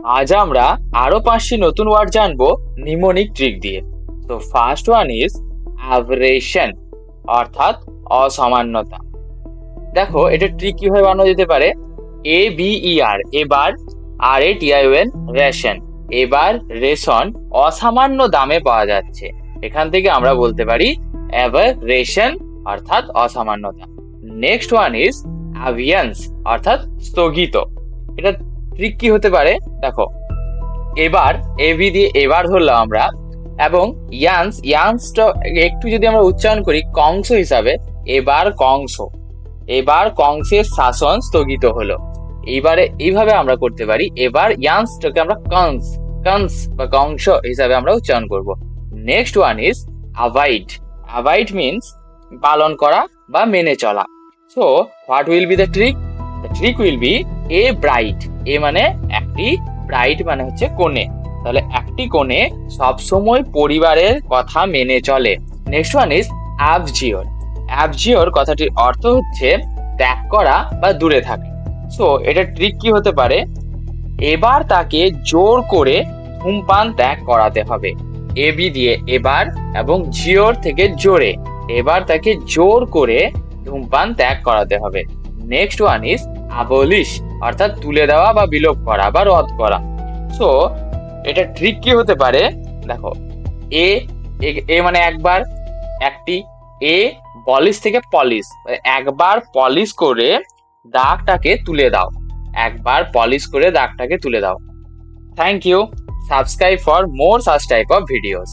আজ আমরা আরো 5টি নতুন ওয়ার্ড জানবো নিমোনিক ট্রিক দিয়ে। তো ফার্স্ট ওয়ান ইজ অ্যাভারেশন, অর্থাৎ অসামান্যতা। দেখো এটা ট্রিক কিভাবে বানানো যেতে পারে। ABER, এবার, RATION, রেশন। এবার রেশন অসামান্য দামে পাওয়া যাচ্ছে, এখান থেকে আমরা বলতে পারি অ্যাভারেশন অর্থাৎ অসামান্যতা। নেক্সট ওয়ান ইজ অ্যাভিয়েন্স, অর্থাৎ স্থগিত। এটা ট্রিক কি হতে পারে দেখো, এবার এবি দিয়ে এবার ধরলাম আমরা, এবং ইয়ান্সটা একটু যদি আমরা উচ্চারণ করি কংস হিসাবে, এবার কংস, এবার কংসের শাসন স্থগিত হলো। এইভাবে আমরা করতে পারি, এবার ইয়ান্সটাকে আমরা কংস বা কংস হিসাবে আমরা উচ্চারণ করব। Next one is avoid. Avoid means পালন করা বা মেনে চলা। So what will be the trick? The trick will be a bride. A মানে একটি, ব্রাইড মানে হচ্ছে কনে। তাহলে একটি কনে সবসময় পরিবারের কথা মেনে চলে। Next one is abjure. Abjure কথাটির অর্থ হচ্ছে ত্যাগ করা বা দূরে থাকা। সো এটা ট্রিক কি হতে পারে, এবার তাকে জোর করে ধূমপান ত্যাগ করাতে হবে। এবি দিয়ে এবার এবং জিওর থেকে জোরে, এবার তাকে জোর করে ধূমপান ত্যাগ করাতে হবে। নেক্সট ওয়ান ইজ অ্যাবলিশ, অর্থাৎ তুলে দেওয়া বা বিলোপ করা বা রদ করা। সো এটা ট্রিক কি হতে পারে দেখো, এ এ মানে একবার, একটি, এ পলিশ থেকে পলিশ, একবার পলিশ করে দাগটাকে তুলে দাও, একবার পলিশ করে দাগটাকে তুলে দাও। Thank you. Subscribe for more such type of videos.